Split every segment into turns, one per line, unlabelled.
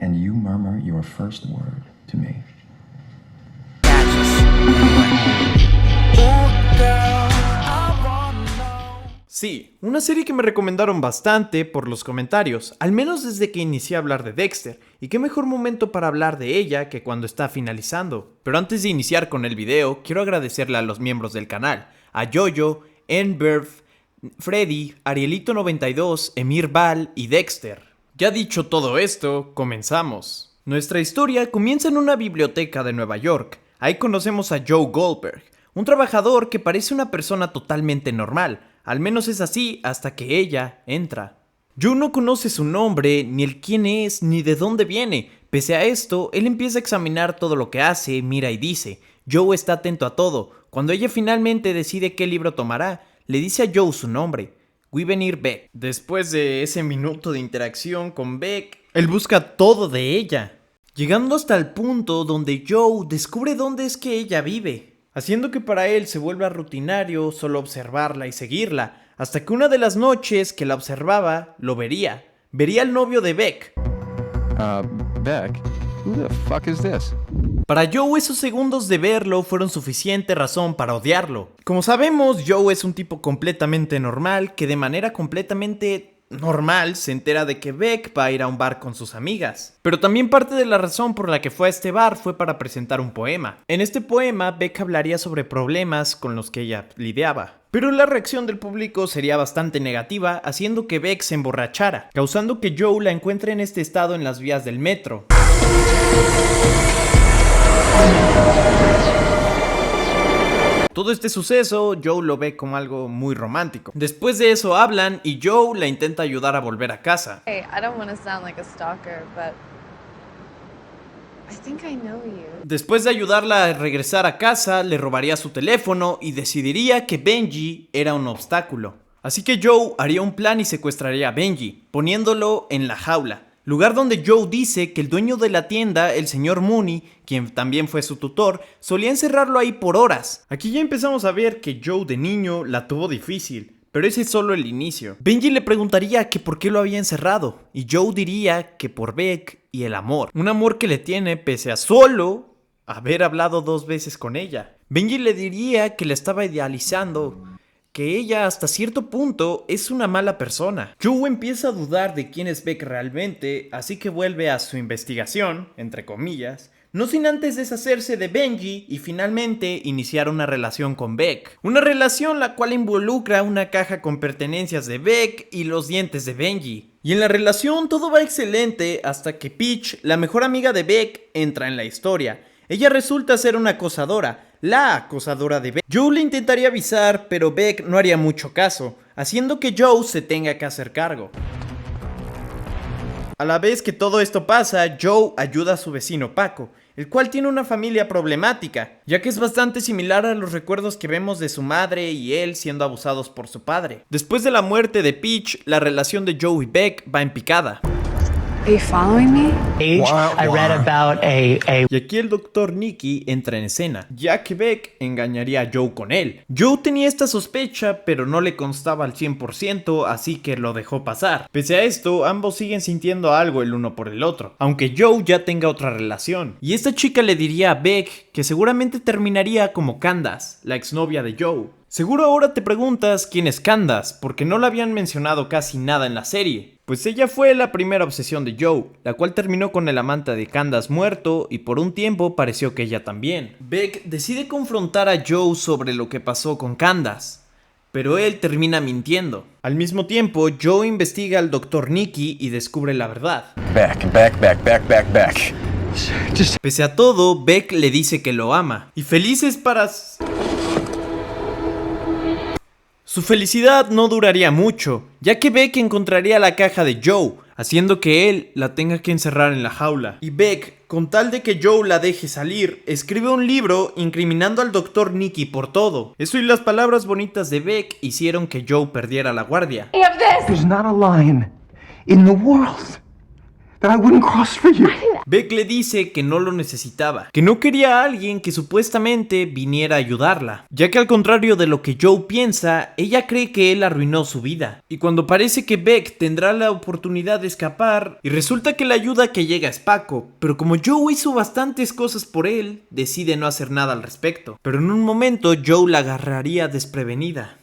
and you murmur your first word to me.
Sí, una serie que me recomendaron bastante por los comentarios, al menos desde que inicié a hablar de Dexter, y qué mejor momento para hablar de ella que cuando está finalizando. Pero antes de iniciar con el video, quiero agradecerle a los miembros del canal, a Yoyo, Enberf, Freddy, Arielito92, Emir Val y Dexter. Ya dicho todo esto, comenzamos. Nuestra historia comienza en una biblioteca de Nueva York. Ahí conocemos a Joe Goldberg, un trabajador que parece una persona totalmente normal. Al menos es así hasta que ella entra. Joe no conoce su nombre, ni el quién es, ni de dónde viene. Pese a esto, él empieza a examinar todo lo que hace, mira y dice. Joe está atento a todo. Cuando ella finalmente decide qué libro tomará, le dice a Joe su nombre, Guinevere Beck. Después de ese minuto de interacción con Beck, él busca todo de ella, llegando hasta el punto donde Joe descubre dónde es que ella vive, haciendo que para él se vuelva rutinario solo observarla y seguirla, hasta que una de las noches que la observaba, lo vería al novio de Beck.
Beck? Who the fuck is this?
Para Joe esos segundos de verlo fueron suficiente razón para odiarlo. Como sabemos, Joe es un tipo completamente normal que de manera completamente normal se entera de que Beck va a ir a un bar con sus amigas. Pero también parte de la razón por la que fue a este bar fue para presentar un poema. En este poema, Beck hablaría sobre problemas con los que ella lidiaba. Pero la reacción del público sería bastante negativa, haciendo que Beck se emborrachara, causando que Joe la encuentre en este estado en las vías del metro. Todo este suceso, Joe lo ve como algo muy romántico. Después de eso hablan y Joe la intenta ayudar a volver a casa.
Hey, I don't want to sound like a stalker, but I think I know you.
Después de ayudarla a regresar a casa, le robaría su teléfono y decidiría que Benji era un obstáculo. Así que Joe haría un plan y secuestraría a Benji, poniéndolo en la jaula. Lugar donde Joe dice que el dueño de la tienda, el señor Mooney, quien también fue su tutor, solía encerrarlo ahí por horas. Aquí ya empezamos a ver que Joe de niño la tuvo difícil, pero ese es solo el inicio. Benji le preguntaría que por qué lo había encerrado, y Joe diría que por Beck y el amor. Un amor que le tiene pese a solo haber hablado 2 veces con ella. Benji le diría que la estaba idealizando, que ella hasta cierto punto es una mala persona. Joe empieza a dudar de quién es Beck realmente, así que vuelve a su investigación, entre comillas, no sin antes deshacerse de Benji y finalmente iniciar una relación con Beck. Una relación la cual involucra una caja con pertenencias de Beck y los dientes de Benji. Y en la relación todo va excelente hasta que Peach, la mejor amiga de Beck, entra en la historia. Ella resulta ser una acosadora, la acosadora de Beck. Joe le intentaría avisar, pero Beck no haría mucho caso, haciendo que Joe se tenga que hacer cargo. A la vez que todo esto pasa, Joe ayuda a su vecino Paco, el cual tiene una familia problemática, ya que es bastante similar a los recuerdos que vemos de su madre y él siendo abusados por su padre. Después de la muerte de Peach, la relación de Joe y Beck va en picada.
Are you following me?
I read about
Y aquí el Dr. Nicky entra en escena, ya que Beck engañaría a Joe con él. Joe tenía esta sospecha, pero no le constaba al 100%, así que lo dejó pasar. Pese a esto, ambos siguen sintiendo algo el uno por el otro, aunque Joe ya tenga otra relación. Y esta chica le diría a Beck que seguramente terminaría como Candace, la exnovia de Joe. Seguro ahora te preguntas quién es Candace, porque no la habían mencionado casi nada en la serie. Pues ella fue la primera obsesión de Joe, la cual terminó con el amante de Candace muerto y por un tiempo pareció que ella también. Beck decide confrontar a Joe sobre lo que pasó con Candace, pero él termina mintiendo. Al mismo tiempo, Joe investiga al Dr. Nicky y descubre la verdad.
Beck.
Pese a todo, Beck le dice que lo ama, y felices para... Su felicidad no duraría mucho, ya que Beck encontraría la caja de Joe, haciendo que él la tenga que encerrar en la jaula. Y Beck, con tal de que Joe la deje salir, escribe un libro incriminando al Dr. Nicky por todo. Eso y las palabras bonitas de Beck hicieron que Joe perdiera la guardia.
There's not a line in the world
that I wouldn't cross for you.
Beck le dice que no lo necesitaba, que no quería a alguien que supuestamente viniera a ayudarla, ya que al contrario de lo que Joe piensa, ella cree que él arruinó su vida. Y cuando parece que Beck tendrá la oportunidad de escapar, y resulta que la ayuda que llega es Paco, pero como Joe hizo bastantes cosas por él, decide no hacer nada al respecto. Pero en un momento Joe la agarraría desprevenida.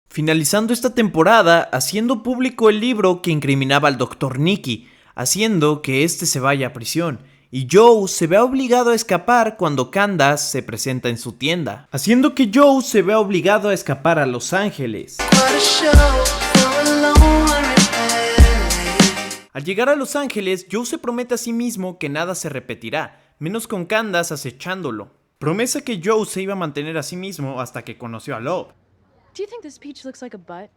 Finalizando esta temporada, haciendo público el libro que incriminaba al Dr. Nicky, haciendo que este se vaya a prisión, y Joe se vea obligado a escapar cuando Candace se presenta en su tienda, haciendo que Joe se vea obligado a escapar a Los Ángeles. Al llegar a Los Ángeles, Joe se promete a sí mismo que nada se repetirá, menos con Candace acechándolo. Promesa que Joe se iba a mantener a sí mismo hasta que conoció a Love.
Do you think this peach looks like a butt?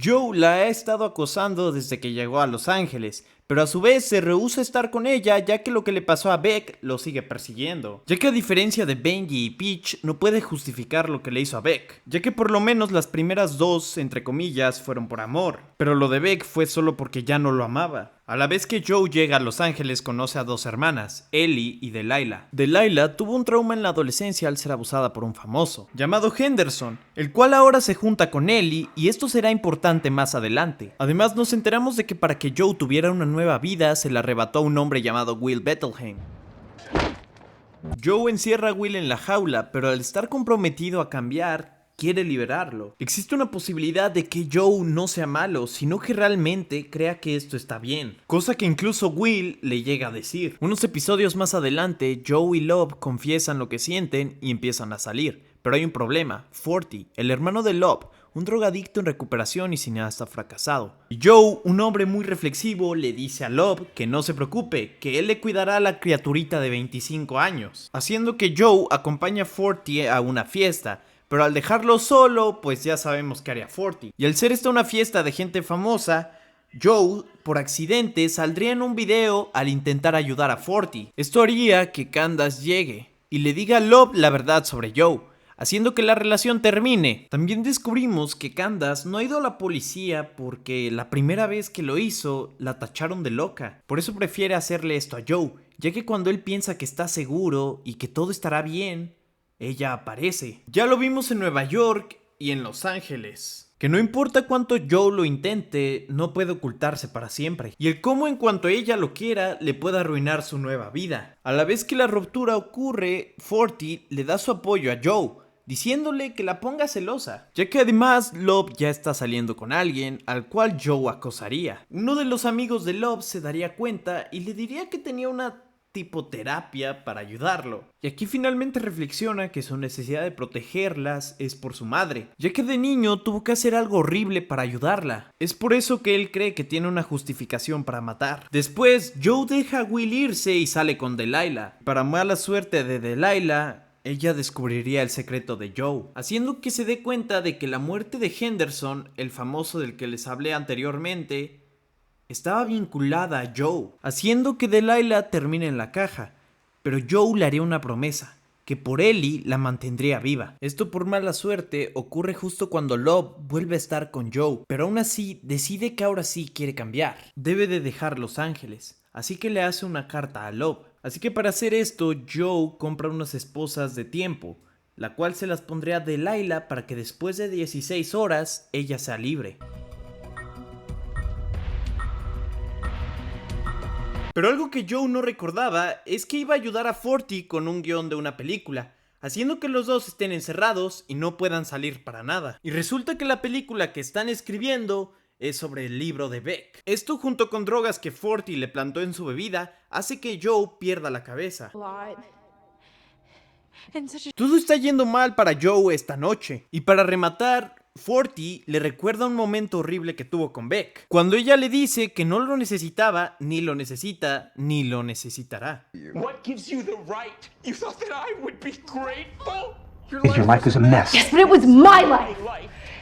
Joe la ha estado acosando desde que llegó a Los Ángeles, pero a su vez se rehúsa a estar con ella ya que lo que le pasó a Beck lo sigue persiguiendo. Ya que a diferencia de Benji y Peach, no puede justificar lo que le hizo a Beck, ya que por lo menos las primeras dos, entre comillas, fueron por amor, pero lo de Beck fue solo porque ya no lo amaba. A la vez que Joe llega a Los Ángeles conoce a dos hermanas, Ellie y Delilah. Delilah tuvo un trauma en la adolescencia al ser abusada por un famoso, llamado Henderson, el cual ahora se junta con Ellie y esto será importante más adelante. Además nos enteramos de que para que Joe tuviera una nueva vida se le arrebató a un hombre llamado Will Bettelheim. Joe encierra a Will en la jaula, pero al estar comprometido a cambiar, quiere liberarlo. Existe una posibilidad de que Joe no sea malo, sino que realmente crea que esto está bien, cosa que incluso Will le llega a decir. Unos episodios más adelante, Joe y Love confiesan lo que sienten y empiezan a salir, pero hay un problema. Forty, el hermano de Love, un drogadicto en recuperación y cineasta fracasado. Y Joe, un hombre muy reflexivo, le dice a Love que no se preocupe, que él le cuidará a la criaturita de 25 años, haciendo que Joe acompañe a Forty a una fiesta. Pero al dejarlo solo, pues ya sabemos que haría Forty. Y al ser esta una fiesta de gente famosa, Joe, por accidente, saldría en un video al intentar ayudar a Forty. Esto haría que Candace llegue y le diga a Love la verdad sobre Joe, haciendo que la relación termine. También descubrimos que Candace no ha ido a la policía porque la primera vez que lo hizo, la tacharon de loca. Por eso prefiere hacerle esto a Joe, ya que cuando él piensa que está seguro y que todo estará bien, ella aparece. Ya lo vimos en Nueva York y en Los Ángeles, que no importa cuánto Joe lo intente, no puede ocultarse para siempre. Y el cómo en cuanto ella lo quiera, le puede arruinar su nueva vida. A la vez que la ruptura ocurre, Forty le da su apoyo a Joe, diciéndole que la ponga celosa, ya que además Love ya está saliendo con alguien al cual Joe acosaría. Uno de los amigos de Love se daría cuenta y le diría que tenía una tipo terapia para ayudarlo. Y aquí finalmente reflexiona que su necesidad de protegerlas es por su madre, ya que de niño tuvo que hacer algo horrible para ayudarla. Es por eso que él cree que tiene una justificación para matar. Después, Joe deja a Will irse y sale con Delilah. Para mala suerte de Delilah, ella descubriría el secreto de Joe, haciendo que se dé cuenta de que la muerte de Henderson, el famoso del que les hablé anteriormente, estaba vinculada a Joe, haciendo que Delilah termine en la caja, pero Joe le haría una promesa, que por Ellie la mantendría viva. Esto por mala suerte ocurre justo cuando Love vuelve a estar con Joe, pero aún así decide que ahora sí quiere cambiar. Debe de dejar Los Ángeles, así que le hace una carta a Love. Así que para hacer esto, Joe compra unas esposas de tiempo, la cual se las pondría a Delilah para que después de 16 horas ella sea libre. Pero algo que Joe no recordaba es que iba a ayudar a Forty con un guión de una película, haciendo que los dos estén encerrados y no puedan salir para nada. Y resulta que la película que están escribiendo es sobre el libro de Beck. Esto junto con drogas que Forty le plantó en su bebida hace que Joe pierda la cabeza. Todo está yendo mal para Joe esta noche. Y para rematar, Forty le recuerda un momento horrible que tuvo con Beck, cuando ella le dice que no lo necesitaba, ni lo necesita, ni lo necesitará.
What gives you the right? You thought that I would be grateful?
Your life is a mess.
Yes, but it was my life.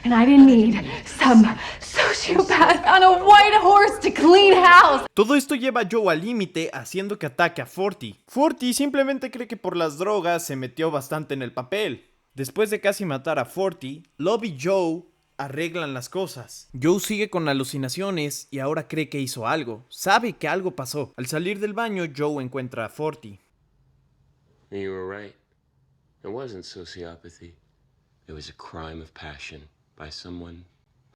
And I didn't need some sociopath on a white horse to clean house.
Todo esto lleva a Joe al límite, haciendo que ataque a Forty. Forty simplemente cree que por las drogas se metió bastante en el papel. Después de casi matar a Forty, Love y Joe arreglan las cosas. Joe sigue con alucinaciones y ahora cree que hizo algo. Sabe que algo pasó. Al salir del baño, Joe encuentra a Forty.
You were right. It wasn't sociopathy. It was a crime of passion by someone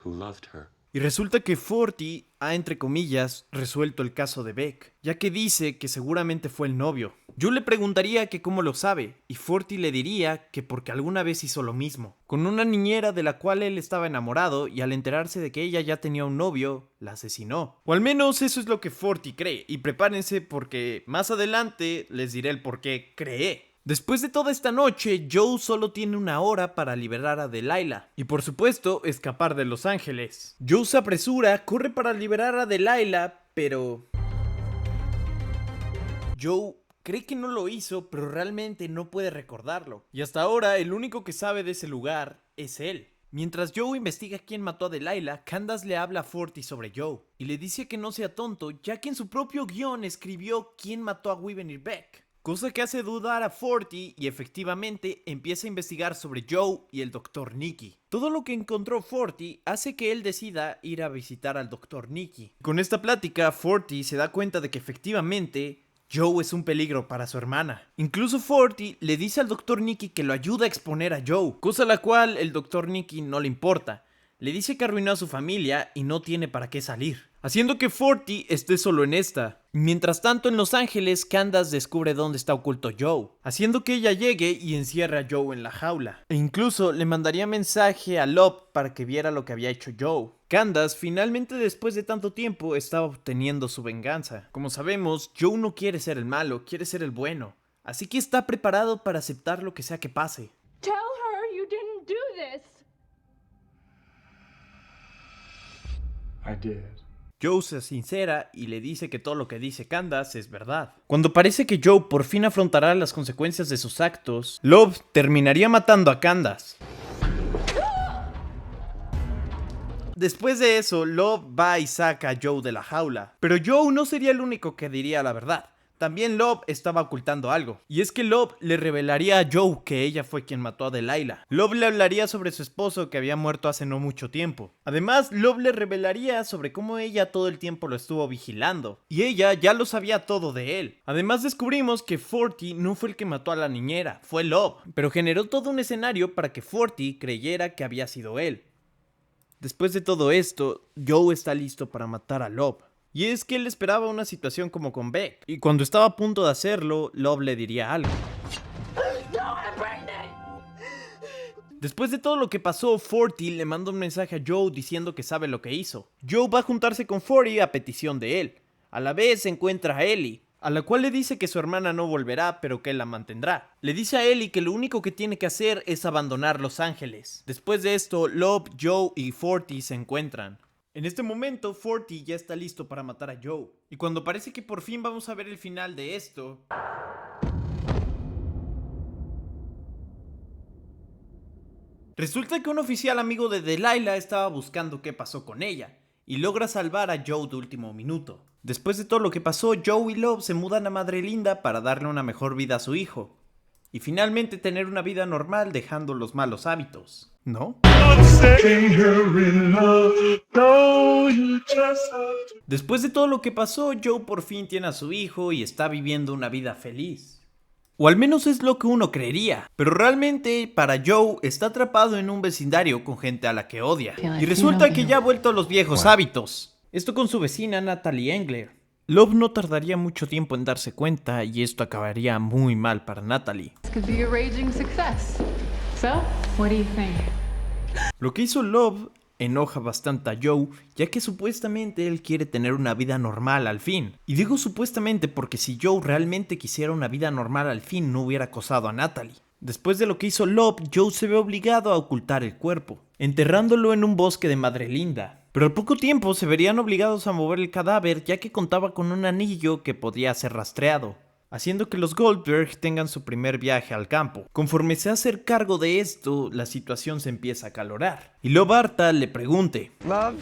who loved her.
Y resulta que Forty ha, entre comillas, resuelto el caso de Beck, ya que dice que seguramente fue el novio. Yo le preguntaría que cómo lo sabe, y Forty le diría que porque alguna vez hizo lo mismo, con una niñera de la cual él estaba enamorado, y al enterarse de que ella ya tenía un novio, la asesinó. O al menos eso es lo que Forty cree, y prepárense porque más adelante les diré el por qué cree. Después de toda esta noche, Joe solo tiene una hora para liberar a Delilah y por supuesto escapar de Los Ángeles. Joe se apresura, corre para liberar a Delilah, pero Joe cree que no lo hizo, pero realmente no puede recordarlo. Y hasta ahora el único que sabe de ese lugar es él. Mientras Joe investiga quién mató a Delilah, Candace le habla a Forty sobre Joe y le dice que no sea tonto, ya que en su propio guión escribió quién mató a Weaver Beck. Cosa que hace dudar a Forty y efectivamente empieza a investigar sobre Joe y el Dr. Nicky. Todo lo que encontró Forty hace que él decida ir a visitar al Dr. Nicky. Con esta plática, Forty se da cuenta de que efectivamente Joe es un peligro para su hermana. Incluso Forty le dice al Dr. Nicky que lo ayuda a exponer a Joe, cosa a la cual el Dr. Nicky no le importa. Le dice que arruinó a su familia y no tiene para qué salir, haciendo que Forty esté solo en esta. Mientras tanto, en Los Ángeles, Candace descubre dónde está oculto Joe, haciendo que ella llegue y encierre a Joe en la jaula. E incluso le mandaría mensaje a Love para que viera lo que había hecho Joe. Candace, finalmente después de tanto tiempo, estaba obteniendo su venganza. Como sabemos, Joe no quiere ser el malo, quiere ser el bueno. Así que está preparado para aceptar lo que sea que pase.
Tell her you didn't do this.
I did.
Joe se sincera y le dice que todo lo que dice Candace es verdad. Cuando parece que Joe por fin afrontará las consecuencias de sus actos, Love terminaría matando a Candace. Después de eso, Love va y saca a Joe de la jaula. Pero Joe no sería el único que diría la verdad. También Love estaba ocultando algo. Y es que Love le revelaría a Joe que ella fue quien mató a Delilah. Love le hablaría sobre su esposo que había muerto hace no mucho tiempo. Además, Love le revelaría sobre cómo ella todo el tiempo lo estuvo vigilando. Y ella ya lo sabía todo de él. Además, descubrimos que Forty no fue el que mató a la niñera, fue Love. Pero generó todo un escenario para que Forty creyera que había sido él. Después de todo esto, Joe está listo para matar a Love. Y es que él esperaba una situación como con Beck. Y cuando estaba a punto de hacerlo, Love le diría algo. Después de todo lo que pasó, Forty le manda un mensaje a Joe diciendo que sabe lo que hizo. Joe va a juntarse con Forty a petición de él. A la vez encuentra a Ellie, a la cual le dice que su hermana no volverá, pero que él la mantendrá. Le dice a Ellie que lo único que tiene que hacer es abandonar Los Ángeles. Después de esto, Love, Joe y Forty se encuentran. En este momento, Forty ya está listo para matar a Joe. Y cuando parece que por fin vamos a ver el final de esto, resulta que un oficial amigo de Delilah estaba buscando qué pasó con ella, y logra salvar a Joe de último minuto. Después de todo lo que pasó, Joe y Love se mudan a Madrelinda para darle una mejor vida a su hijo. Y finalmente tener una vida normal dejando los malos hábitos, ¿no? Después de todo lo que pasó, Joe por fin tiene a su hijo y está viviendo una vida feliz. O al menos es lo que uno creería. Pero realmente, para Joe, está atrapado en un vecindario con gente a la que odia. Y resulta que ya ha vuelto a los viejos hábitos. Esto con su vecina Natalie Engler. Love no tardaría mucho tiempo en darse cuenta y esto acabaría muy mal para Natalie.
This could be a raging success. So, what do you think?
Lo que hizo Love enoja bastante a Joe, ya que supuestamente él quiere tener una vida normal al fin. Y digo supuestamente porque si Joe realmente quisiera una vida normal al fin no hubiera acosado a Natalie. Después de lo que hizo Love, Joe se ve obligado a ocultar el cuerpo, enterrándolo en un bosque de Madrelinda. Pero al poco tiempo se verían obligados a mover el cadáver ya que contaba con un anillo que podía ser rastreado, haciendo que los Goldberg tengan su primer viaje al campo. Conforme se hace cargo de esto, la situación se empieza a acalorar. Y Love harta le pregunte:
Love?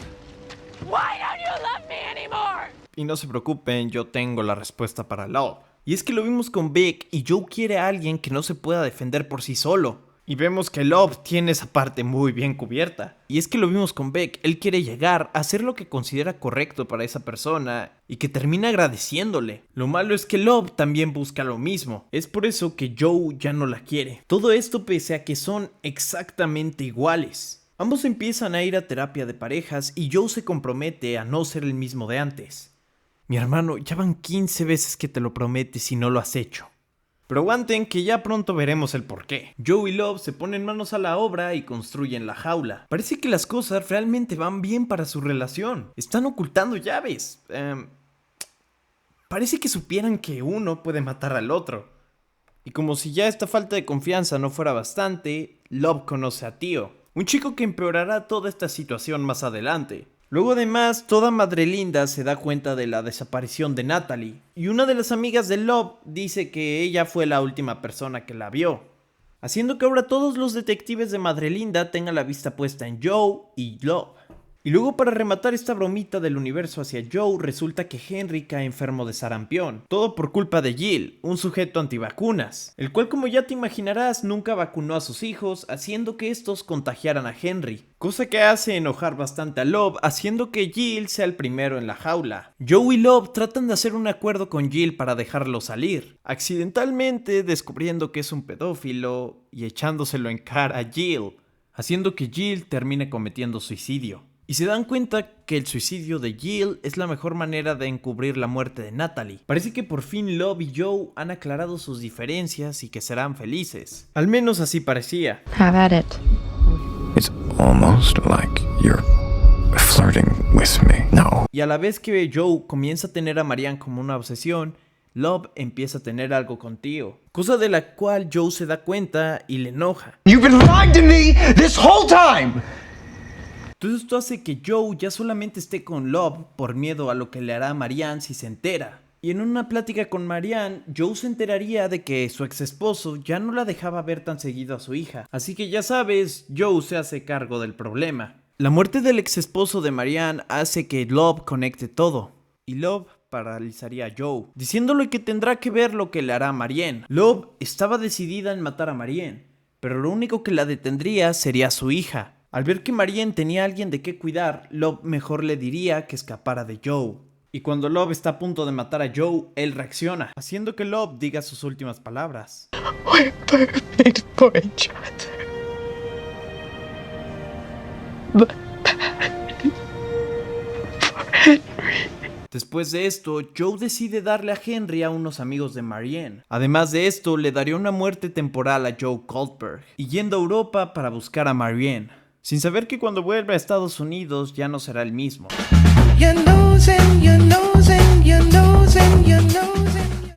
Why don't you love me anymore?
Y no se preocupen, yo tengo la respuesta para Love. Y es que lo vimos con Beck y Joe quiere a alguien que no se pueda defender por sí solo. Y vemos que Love tiene esa parte muy bien cubierta. Y es que lo vimos con Beck, él quiere llegar a hacer lo que considera correcto para esa persona y que termina agradeciéndole. Lo malo es que Love también busca lo mismo, es por eso que Joe ya no la quiere. Todo esto pese a que son exactamente iguales. Ambos empiezan a ir a terapia de parejas y Joe se compromete a no ser el mismo de antes. Mi hermano, ya van 15 veces que te lo prometes y no lo has hecho. Pero aguanten que ya pronto veremos el porqué. Joe y Love se ponen manos a la obra y construyen la jaula. Parece que las cosas realmente van bien para su relación. Están ocultando llaves. Parece que supieran que uno puede matar al otro. Y como si ya esta falta de confianza no fuera bastante, Love conoce a Tío, un chico que empeorará toda esta situación más adelante. Luego además, toda Madrelinda se da cuenta de la desaparición de Natalie, y una de las amigas de Love dice que ella fue la última persona que la vio, haciendo que ahora todos los detectives de Madrelinda tengan la vista puesta en Joe y Love. Y luego, para rematar esta bromita del universo hacia Joe, resulta que Henry cae enfermo de sarampión. Todo por culpa de Jill, un sujeto antivacunas, el cual, como ya te imaginarás, nunca vacunó a sus hijos, haciendo que estos contagiaran a Henry. Cosa que hace enojar bastante a Love, haciendo que Jill sea el primero en la jaula. Joe y Love tratan de hacer un acuerdo con Jill para dejarlo salir, accidentalmente descubriendo que es un pedófilo y echándoselo en cara a Jill, haciendo que Jill termine cometiendo suicidio. Y se dan cuenta que el suicidio de Jill es la mejor manera de encubrir la muerte de Natalie. Parece que por fin Love y Joe han aclarado sus diferencias y que serán felices. Al menos así parecía.
Have at it.
It's almost like you're flirting with me. No.
Y a la vez que Joe comienza a tener a Marianne como una obsesión, Love empieza a tener algo con Tío, cosa de la cual Joe se da cuenta y le enoja.
You've been lying to me this whole time!
Todo esto hace que Joe ya solamente esté con Love por miedo a lo que le hará a Marianne si se entera. Y en una plática con Marianne, Joe se enteraría de que su ex esposo ya no la dejaba ver tan seguido a su hija. Así que ya sabes, Joe se hace cargo del problema. La muerte del ex esposo de Marianne hace que Love conecte todo. Y Love paralizaría a Joe, diciéndole que tendrá que ver lo que le hará a Marianne. Love estaba decidida en matar a Marianne, pero lo único que la detendría sería su hija. Al ver que Marianne tenía a alguien de qué cuidar, Love mejor le diría que escapara de Joe. Y cuando Love está a punto de matar a Joe, él reacciona, haciendo que Love diga sus últimas palabras.
We're perfect for each other. But for Henry.
Después de esto, Joe decide darle a Henry a unos amigos de Marianne. Además de esto, le daría una muerte temporal a Joe Goldberg, y yendo a Europa para buscar a Marianne, sin saber que cuando vuelva a Estados Unidos ya no será el mismo.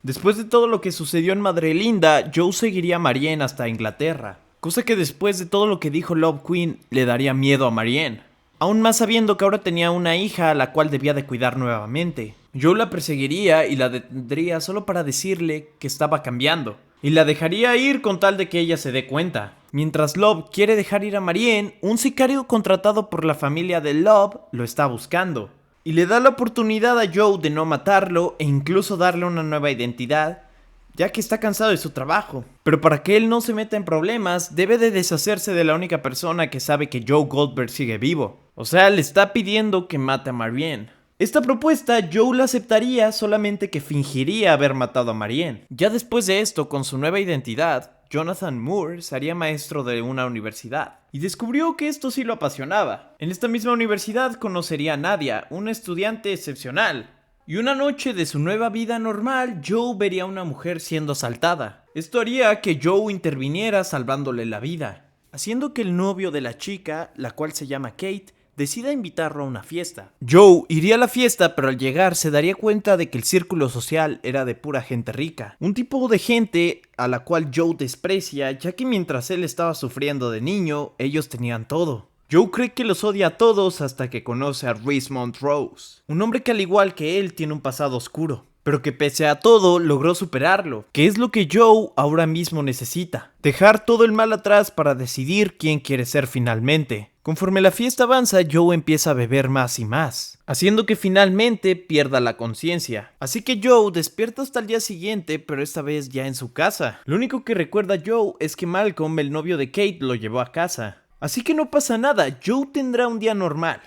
Después de todo lo que sucedió en Madrelinda, Joe seguiría a Marianne hasta Inglaterra, cosa que después de todo lo que dijo Love Queen le daría miedo a Marianne, aún más sabiendo que ahora tenía una hija a la cual debía de cuidar nuevamente. Joe la perseguiría y la detendría solo para decirle que estaba cambiando, y la dejaría ir con tal de que ella se dé cuenta. Mientras Love quiere dejar ir a Marianne, un sicario contratado por la familia de Love lo está buscando, y le da la oportunidad a Joe de no matarlo e incluso darle una nueva identidad, ya que está cansado de su trabajo. Pero para que él no se meta en problemas, debe de deshacerse de la única persona que sabe que Joe Goldberg sigue vivo. O sea, le está pidiendo que mate a Marianne. Esta propuesta Joe la aceptaría, solamente que fingiría haber matado a Marianne. Ya después de esto, con su nueva identidad, Jonathan Moore sería maestro de una universidad y descubrió que esto sí lo apasionaba. En esta misma universidad conocería a Nadia, una estudiante excepcional. Y una noche de su nueva vida normal, Joe vería a una mujer siendo asaltada. Esto haría que Joe interviniera salvándole la vida, haciendo que el novio de la chica, la cual se llama Kate, decida invitarlo a una fiesta. Joe iría a la fiesta, pero al llegar se daría cuenta de que el círculo social era de pura gente rica. Un tipo de gente a la cual Joe desprecia, ya que mientras él estaba sufriendo de niño, ellos tenían todo. Joe cree que los odia a todos hasta que conoce a Reese Montrose, un hombre que al igual que él tiene un pasado oscuro, pero que pese a todo logró superarlo, que es lo que Joe ahora mismo necesita. Dejar todo el mal atrás para decidir quién quiere ser finalmente. Conforme la fiesta avanza, Joe empieza a beber más y más, haciendo que finalmente pierda la conciencia. Así que Joe despierta hasta el día siguiente, pero esta vez ya en su casa. Lo único que recuerda Joe es que Malcolm, el novio de Kate, lo llevó a casa. Así que no pasa nada, Joe tendrá un día normal.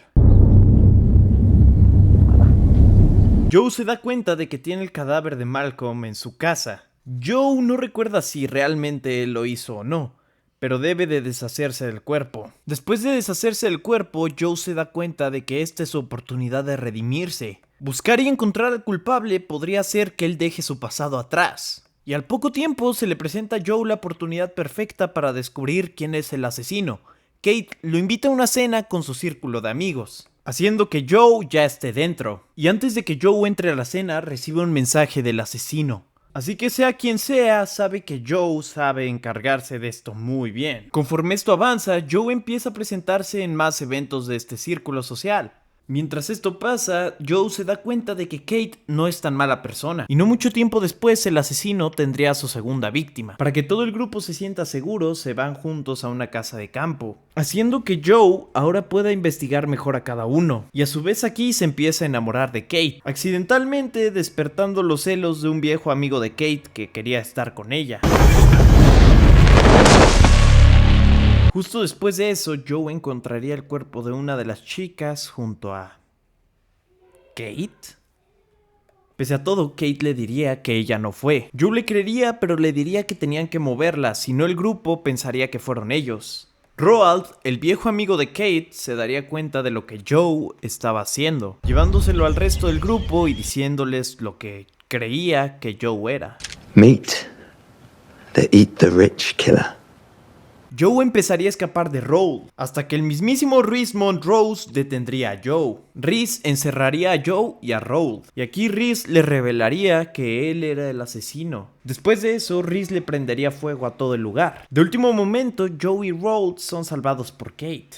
Joe se da cuenta de que tiene el cadáver de Malcolm en su casa. Joe no recuerda si realmente él lo hizo o no, pero debe de deshacerse del cuerpo. Después de deshacerse del cuerpo, Joe se da cuenta de que esta es su oportunidad de redimirse. Buscar y encontrar al culpable podría hacer que él deje su pasado atrás. Y al poco tiempo se le presenta a Joe la oportunidad perfecta para descubrir quién es el asesino. Kate lo invita a una cena con su círculo de amigos, haciendo que Joe ya esté dentro. Y antes de que Joe entre a la cena, recibe un mensaje del asesino. Así que sea quien sea, sabe que Joe sabe encargarse de esto muy bien. Conforme esto avanza, Joe empieza a presentarse en más eventos de este círculo social. Mientras esto pasa, Joe se da cuenta de que Kate no es tan mala persona, y no mucho tiempo después el asesino tendría a su segunda víctima. Para que todo el grupo se sienta seguro, se van juntos a una casa de campo, haciendo que Joe ahora pueda investigar mejor a cada uno, y a su vez aquí se empieza a enamorar de Kate, accidentalmente despertando los celos de un viejo amigo de Kate que quería estar con ella. Justo después de eso, Joe encontraría el cuerpo de una de las chicas junto a... ¿Kate? Pese a todo, Kate le diría que ella no fue. Joe le creería, pero le diría que tenían que moverla, si no el grupo pensaría que fueron ellos. Roald, el viejo amigo de Kate, se daría cuenta de lo que Joe estaba haciendo, llevándoselo al resto del grupo y diciéndoles lo que creía que Joe era.
Meet the Eat the Rich killer.
Joe empezaría a escapar de Roald, hasta que el mismísimo Rhys Montrose detendría a Joe. Rhys encerraría a Joe y a Roald, y aquí Rhys le revelaría que él era el asesino. Después de eso, Rhys le prendería fuego a todo el lugar. De último momento, Joe y Roald son salvados por Kate.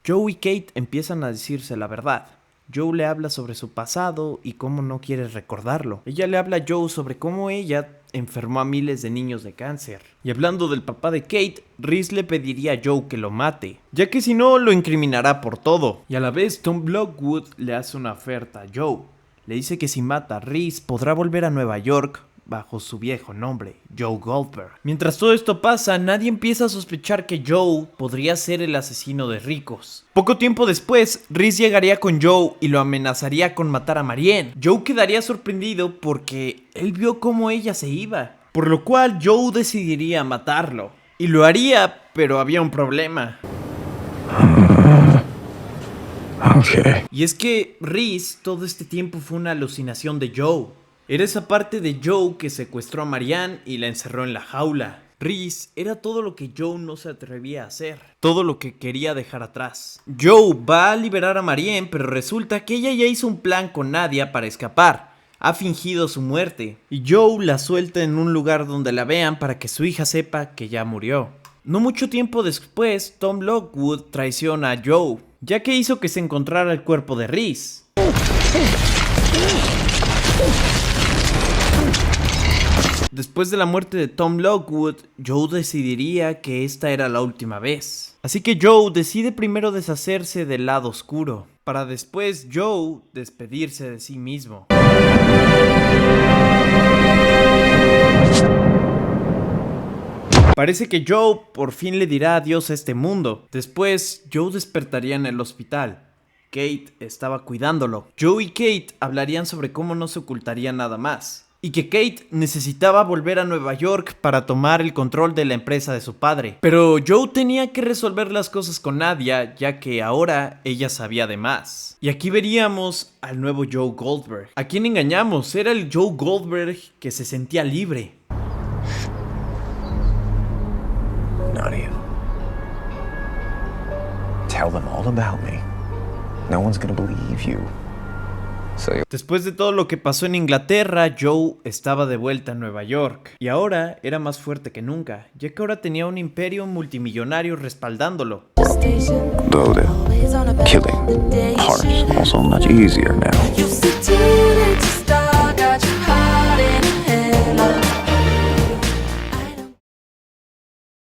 Joe y Kate empiezan a decirse la verdad. Joe le habla sobre su pasado y cómo no quiere recordarlo. Ella le habla a Joe sobre cómo ella enfermó a miles de niños de cáncer. Y hablando del papá de Kate, Rhys le pediría a Joe que lo mate, ya que si no lo incriminará por todo. Y a la vez Tom Lockwood le hace una oferta a Joe. Le dice que si mata a Rhys podrá volver a Nueva York bajo su viejo nombre, Joe Goldberg. Mientras todo esto pasa, nadie empieza a sospechar que Joe podría ser el asesino de ricos. Poco tiempo después, Rhys llegaría con Joe y lo amenazaría con matar a Marianne. Joe quedaría sorprendido porque él vio cómo ella se iba, por lo cual Joe decidiría matarlo. Y lo haría, pero había un problema.
Okay.
Y es que Rhys todo este tiempo fue una alucinación de Joe. Era esa parte de Joe que secuestró a Marianne y la encerró en la jaula. Rhys era todo lo que Joe no se atrevía a hacer, todo lo que quería dejar atrás. Joe va a liberar a Marianne, pero resulta que ella ya hizo un plan con Nadia para escapar. Ha fingido su muerte, y Joe la suelta en un lugar donde la vean para que su hija sepa que ya murió. No mucho tiempo después, Tom Lockwood traiciona a Joe, ya que hizo que se encontrara el cuerpo de Rhys. Después de la muerte de Tom Lockwood, Joe decidiría que esta era la última vez. Así que Joe decide primero deshacerse del lado oscuro, para después Joe despedirse de sí mismo. Parece que Joe por fin le dirá adiós a este mundo. Después, Joe despertaría en el hospital. Kate estaba cuidándolo. Joe y Kate hablarían sobre cómo no se ocultaría nada más, y que Kate necesitaba volver a Nueva York para tomar el control de la empresa de su padre. Pero Joe tenía que resolver las cosas con Nadia, ya que ahora ella sabía de más. Y aquí veríamos al nuevo Joe Goldberg. ¿A quién engañamos? Era el Joe Goldberg que se sentía libre.
Nadia. Tell them all about me. No one's gonna believe you.
Después de todo lo que pasó en Inglaterra, Joe estaba de vuelta en Nueva York. Y ahora era más fuerte que nunca, ya que ahora tenía un imperio multimillonario respaldándolo.
Though killing parts also much easier now.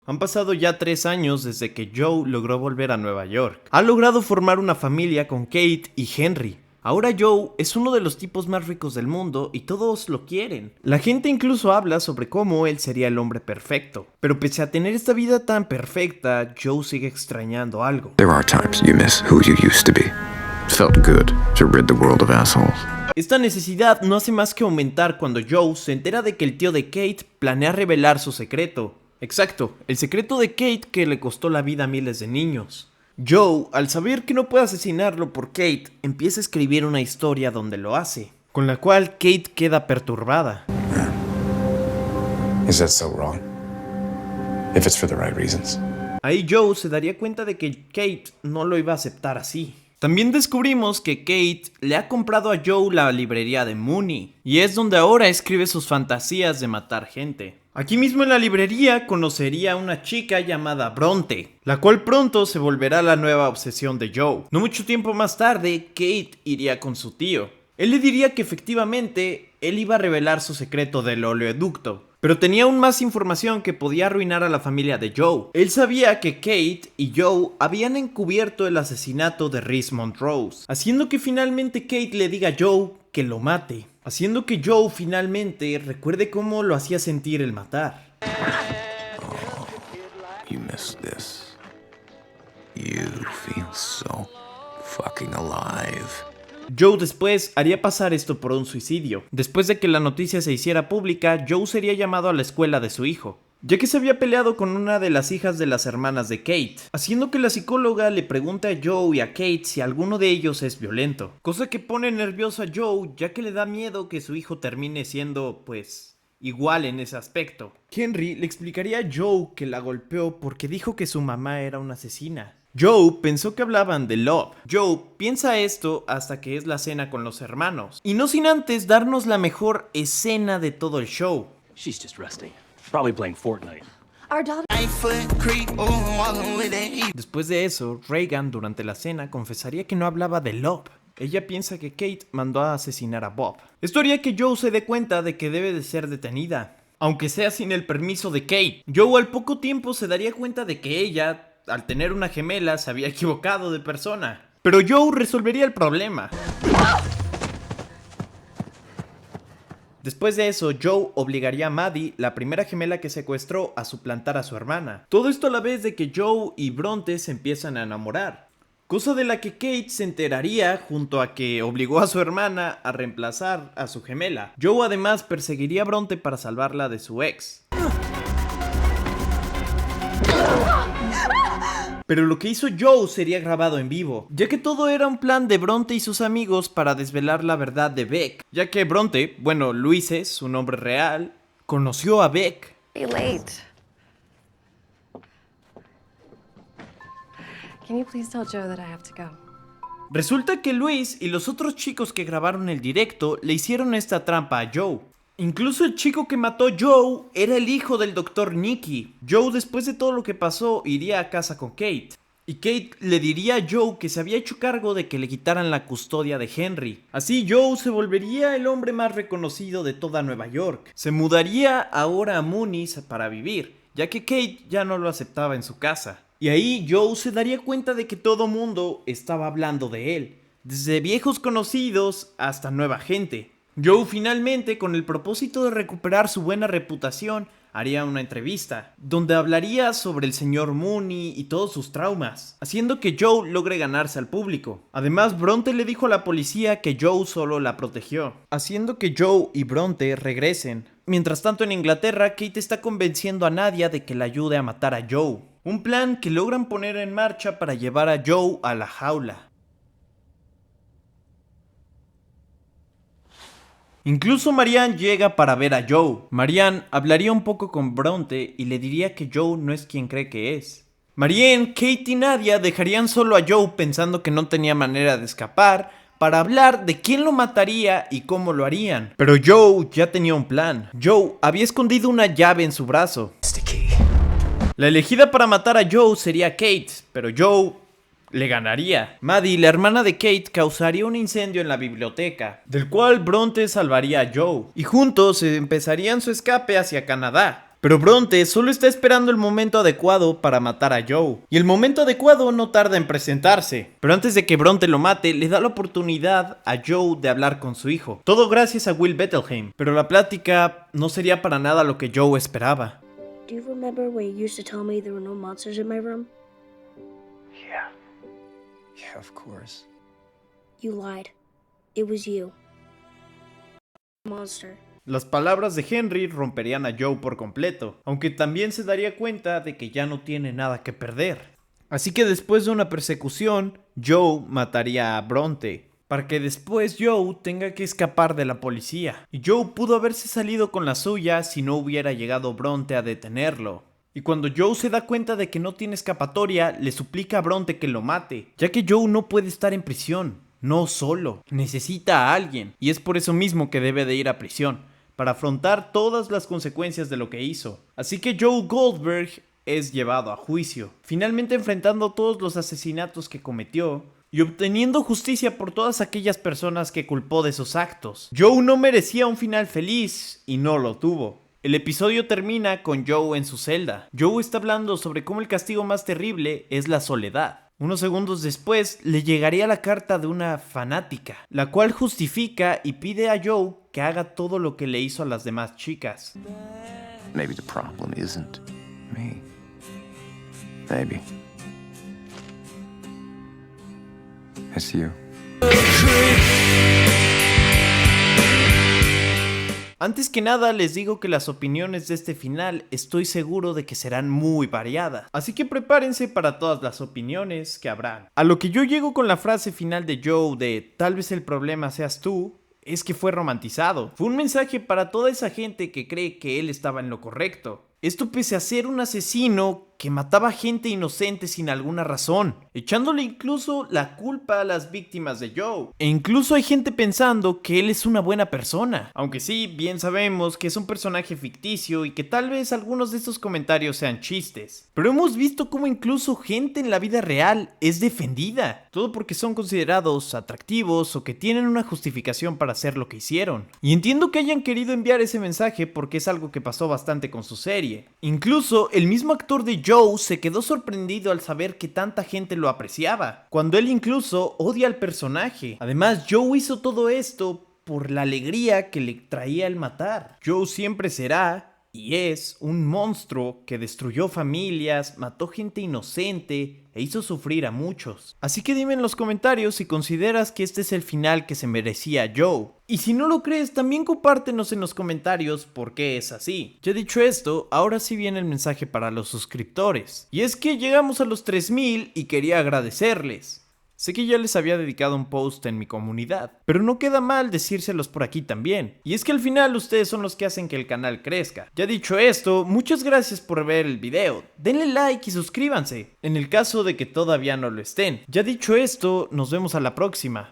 Han pasado ya 3 años desde que Joe logró volver a Nueva York. Ha logrado formar una familia con Kate y Henry. Ahora Joe es uno de los tipos más ricos del mundo y todos lo quieren. La gente incluso habla sobre cómo él sería el hombre perfecto. Pero pese a tener esta vida tan perfecta, Joe sigue extrañando algo.
There are times you miss who you used to be. It felt good to rid the world of assholes.
Esta necesidad no hace más que aumentar cuando Joe se entera de que el tío de Kate planea revelar su secreto. Exacto, el secreto de Kate que le costó la vida a miles de niños. Joe, al saber que no puede asesinarlo por Kate, empieza a escribir una historia donde lo hace, con la cual Kate queda perturbada.
Is that so wrong? If it's for the right reasons.
Ahí Joe se daría cuenta de que Kate no lo iba a aceptar así. También descubrimos que Kate le ha comprado a Joe la librería de Mooney, y es donde ahora escribe sus fantasías de matar gente. Aquí mismo en la librería conocería a una chica llamada Bronte, la cual pronto se volverá la nueva obsesión de Joe. No mucho tiempo más tarde, Kate iría con su tío. Él le diría que efectivamente él iba a revelar su secreto del oleoducto, pero tenía aún más información que podía arruinar a la familia de Joe. Él sabía que Kate y Joe habían encubierto el asesinato de Reese Montrose, haciendo que finalmente Kate le diga a Joe que lo mate, haciendo que Joe finalmente recuerde cómo lo hacía sentir el matar.
Oh, you missed this. You feel so fucking alive.
Joe después haría pasar esto por un suicidio. Después de que la noticia se hiciera pública, Joe sería llamado a la escuela de su hijo, ya que se había peleado con una de las hijas de las hermanas de Kate, haciendo que la psicóloga le pregunte a Joe y a Kate si alguno de ellos es violento, cosa que pone nervioso a Joe, ya que le da miedo que su hijo termine siendo, pues, igual en ese aspecto. Henry le explicaría a Joe que la golpeó porque dijo que su mamá era una asesina. Joe pensó que hablaban de Love. Joe piensa esto hasta que es la cena con los hermanos, y no sin antes darnos la mejor escena de todo el show.
She's just resting. Probably playing Fortnite.
Our daughter.
Después de eso, Reagan durante la cena confesaría que no hablaba de Love. Ella piensa que Kate mandó a asesinar a Bob. Esto haría que Joe se dé cuenta de que debe de ser detenida, aunque sea sin el permiso de Kate. Joe al poco tiempo se daría cuenta de que ella, al tener una gemela, se había equivocado de persona. Pero Joe resolvería el problema. Después de eso, Joe obligaría a Maddie, la primera gemela que secuestró, a suplantar a su hermana. Todo esto a la vez de que Joe y Bronte se empiezan a enamorar, cosa de la que Kate se enteraría junto a que obligó a su hermana a reemplazar a su gemela. Joe además perseguiría a Bronte para salvarla de su ex. Pero lo que hizo Joe sería grabado en vivo, ya que todo era un plan de Bronte y sus amigos para desvelar la verdad de Beck, ya que Bronte, bueno, Luis, su nombre real, conoció a Beck.
Be late. Can you please tell Joe that I have to go?
Resulta que Luis y los otros chicos que grabaron el directo le hicieron esta trampa a Joe. Incluso el chico que mató a Joe era el hijo del Dr. Nicky. Joe, después de todo lo que pasó, iría a casa con Kate, y Kate le diría a Joe que se había hecho cargo de que le quitaran la custodia de Henry. Así Joe se volvería el hombre más reconocido de toda Nueva York. Se mudaría ahora a Mooney para vivir, ya que Kate ya no lo aceptaba en su casa. Y ahí Joe se daría cuenta de que todo mundo estaba hablando de él, desde viejos conocidos hasta nueva gente. Joe finalmente, con el propósito de recuperar su buena reputación, haría una entrevista, donde hablaría sobre el señor Mooney y todos sus traumas, haciendo que Joe logre ganarse al público. Además, Bronte le dijo a la policía que Joe solo la protegió, haciendo que Joe y Bronte regresen. Mientras tanto, en Inglaterra, Kate está convenciendo a Nadia de que la ayude a matar a Joe, un plan que logran poner en marcha para llevar a Joe a la jaula. Incluso Marianne llega para ver a Joe. Marianne hablaría un poco con Bronte y le diría que Joe no es quien cree que es. Marianne, Kate y Nadia dejarían solo a Joe pensando que no tenía manera de escapar para hablar de quién lo mataría y cómo lo harían. Pero Joe ya tenía un plan. Joe había escondido una llave en su brazo. La elegida para matar a Joe sería Kate, pero Joe le ganaría. Maddie, la hermana de Kate, causaría un incendio en la biblioteca, del cual Bronte salvaría a Joe, y juntos empezarían su escape hacia Canadá. Pero Bronte solo está esperando el momento adecuado para matar a Joe. Y el momento adecuado no tarda en presentarse. Pero antes de que Bronte lo mate, le da la oportunidad a Joe de hablar con su hijo. Todo gracias a Will Bettelheim. Pero la plática no sería para nada lo que Joe esperaba.
Do you remember when you used to tell me there were no monsters in my room?
Yeah, of course.
You lied. It was you. Monster.
Las palabras de Henry romperían a Joe por completo, aunque también se daría cuenta de que ya no tiene nada que perder. Así que después de una persecución, Joe mataría a Bronte, para que después Joe tenga que escapar de la policía. Y Joe pudo haberse salido con la suya si no hubiera llegado Bronte a detenerlo. Y cuando Joe se da cuenta de que no tiene escapatoria, le suplica a Bronte que lo mate, ya que Joe no puede estar en prisión, no solo, necesita a alguien, y es por eso mismo que debe de ir a prisión, para afrontar todas las consecuencias de lo que hizo. Así que Joe Goldberg es llevado a juicio, finalmente enfrentando todos los asesinatos que cometió y obteniendo justicia por todas aquellas personas que culpó de sus actos. Joe no merecía un final feliz y no lo tuvo. El episodio termina con Joe en su celda. Joe está hablando sobre cómo el castigo más terrible es la soledad. Unos segundos después le llegaría la carta de una fanática, la cual justifica y pide a Joe que haga todo lo que le hizo a las demás chicas.
Maybe the problem isn't me. Maybe it's you.
Antes que nada les digo que las opiniones de este final estoy seguro de que serán muy variadas, así que prepárense para todas las opiniones que habrán. A lo que yo llego con la frase final de Joe de tal vez el problema seas tú, es que fue romantizado. Fue un mensaje para toda esa gente que cree que él estaba en lo correcto. Esto pese a ser un asesino que mataba gente inocente sin alguna razón, echándole incluso la culpa a las víctimas de Joe. E incluso hay gente pensando que él es una buena persona, aunque sí, bien sabemos que es un personaje ficticio y que tal vez algunos de estos comentarios sean chistes. Pero hemos visto cómo incluso gente en la vida real es defendida, todo porque son considerados atractivos o que tienen una justificación para hacer lo que hicieron. Y entiendo que hayan querido enviar ese mensaje porque es algo que pasó bastante con su serie. Incluso el mismo actor de Joe se quedó sorprendido al saber que tanta gente lo apreciaba, cuando él incluso odia al personaje. Además, Joe hizo todo esto por la alegría que le traía el matar. Joe siempre será y es un monstruo que destruyó familias, mató gente inocente e hizo sufrir a muchos. Así que dime en los comentarios si consideras que este es el final que se merecía Joe. Y si no lo crees, también compártenos en los comentarios por qué es así. Ya dicho esto, ahora sí viene el mensaje para los suscriptores. Y es que llegamos a los 3000 y quería agradecerles. Sé que ya les había dedicado un post en mi comunidad, pero no queda mal decírselos por aquí también. Y es que al final ustedes son los que hacen que el canal crezca. Ya dicho esto, muchas gracias por ver el video. Denle like y suscríbanse, en el caso de que todavía no lo estén. Ya dicho esto, nos vemos a la próxima.